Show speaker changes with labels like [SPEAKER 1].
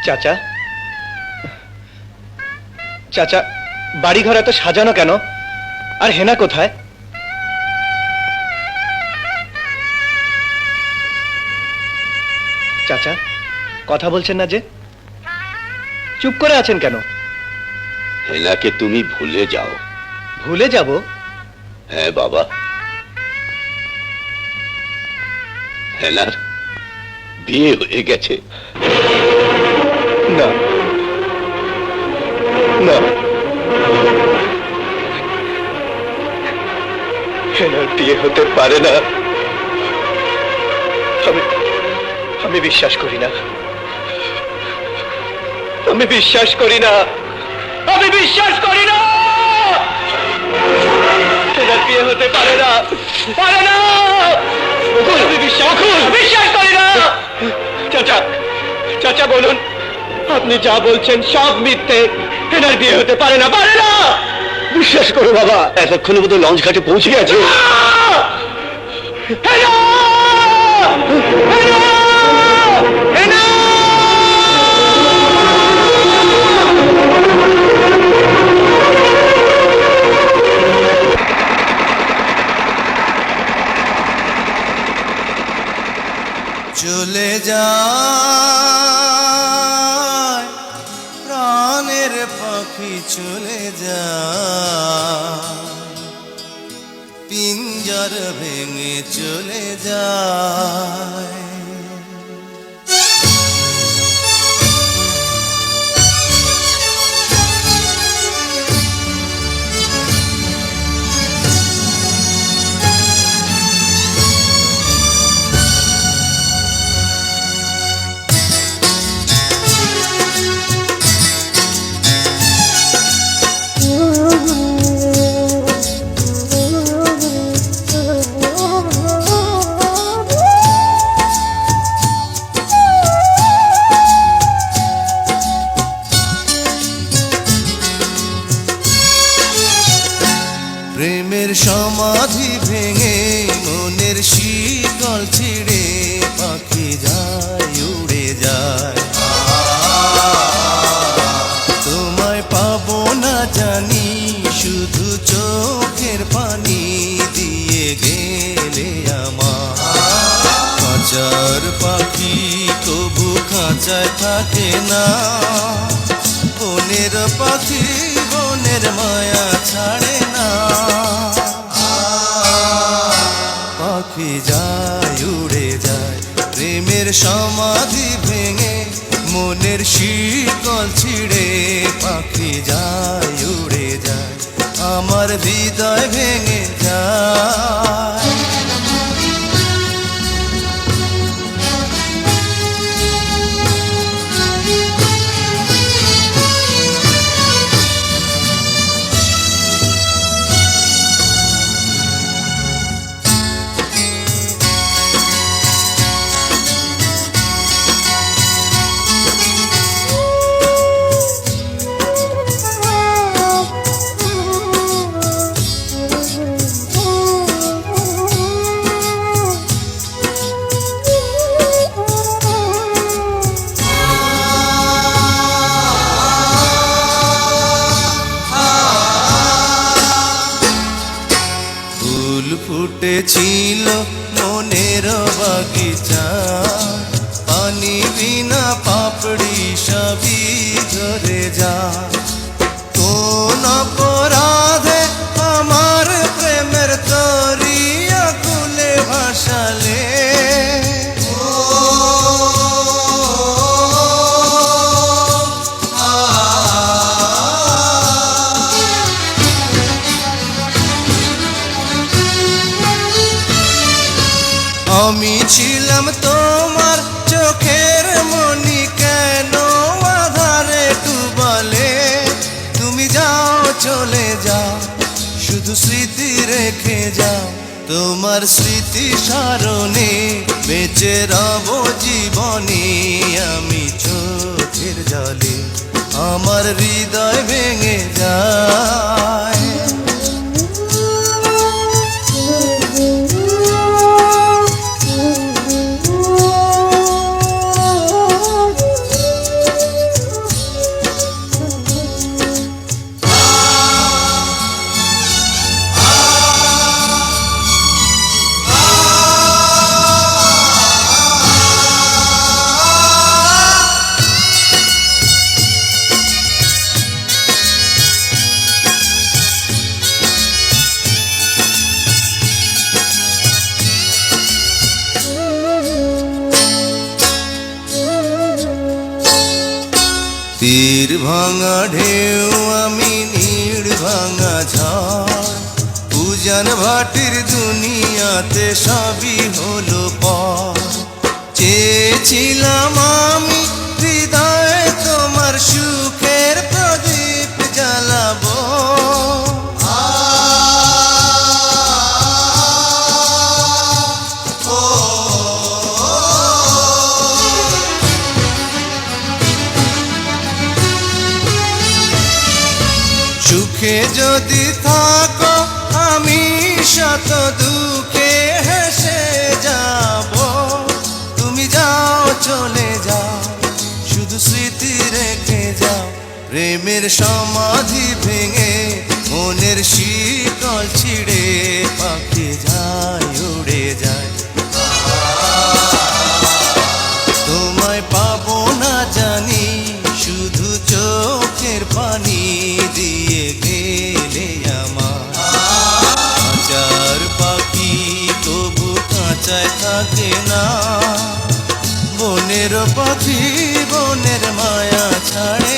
[SPEAKER 1] চাচা, চাচা, বাড়িঘর এত সাজানো কেন? আর হেনা কোথায়? চাচা, কথা বলছেন না যে? চুপ করে আছেন কেন?
[SPEAKER 2] হেনাকে তুমি ভুলে যাও।
[SPEAKER 1] ভুলে যাব?
[SPEAKER 2] হ্যাঁ বাবা, হেনার বিয়ে হয়ে গেছে।
[SPEAKER 1] না না, হেনার বিয়ে হতে পারে না। আমি বিশ্বাস করি না, আমি বিশ্বাস করি না, আমি বিশ্বাস করি না। হেনার বিয়ে হতে পারে না, পারে না। আমি বিশ্বাস করি না। চাচা, চাচা বলুন, আপনি যা বলছেন সব মিথ্যে। হেনার বিয়ে হতে পারে না, পারে না। বিশ্বাস করো বাবা, এতক্ষণে বোধহয় লঞ্চ ঘাটে পৌঁছে গেছে। হেনা! হেনা! হেনা!
[SPEAKER 3] চলে যায় প্রাণের পাখি, চলে যায় পিঞ্জর ভেঙে, চলে যায়। প্রেমের সমাধি ভেঙে, মনের শিকল ছিঁড়ে, পাখি যায়, উড়ে যায়। তোমায় পাবো না জানি, শুধু চোখের পানি দিয়ে গেলে আমার। খাঁচার পাখি তবু খাঁচায় থাকে না, বনের পাখি বনের মায়া ছাড়ে না। পাখি যায়, উড়ে যায়, প্রেমের সমাধি ভেঙে, মনের শিকল ছিঁড়ে, পাখি যায়, উড়ে যায়, আমার হৃদয় ভেঙে যায়। ফুটেছিল মনের বাগিচা, পানি বিনা পাপড়ি সবই ঝরে যা। কোন অপরাধে আমার প্রেমের তরি আকুলে ভাসালে, আমি ছিলাম তোমার চোখের মনি, কেন আধারে ডুবালে? তুমি যাও, চলে যাও, শুধু স্মৃতি রেখে যাও। তোমার স্মৃতি স্মরণে বেঁচে রব জীবনে, আমি চোখের জলে, আমার হৃদয় ভেঙে যায়। তীর ভাঙা ঢেউ আমি নীড় ভাঙা ঝড় উজান ভাটির দুনিয়াতে সবই হলো পর চেয়েছিলাম আমি হৃদয়ে তোমার সুখের প্রদীপ জ্বালাবো সুখে যদি থাকো আমি শত দুঃখে হেসে যাব তুমি যাও চলে যাও শুধু স্মৃতি রেখে যাও প্রেমের সমাধি ভেঙে মনের শীতল ছিঁড়ে পাখি যায় উড়ে যায় তোমায় পাবো না জানি শুধু চোখের পানি দিয়ে গেলে আমার কাঁচার পাখি তবু কাঁচায় থাকে না বনের পাখি বনের মায়া ছাড়ে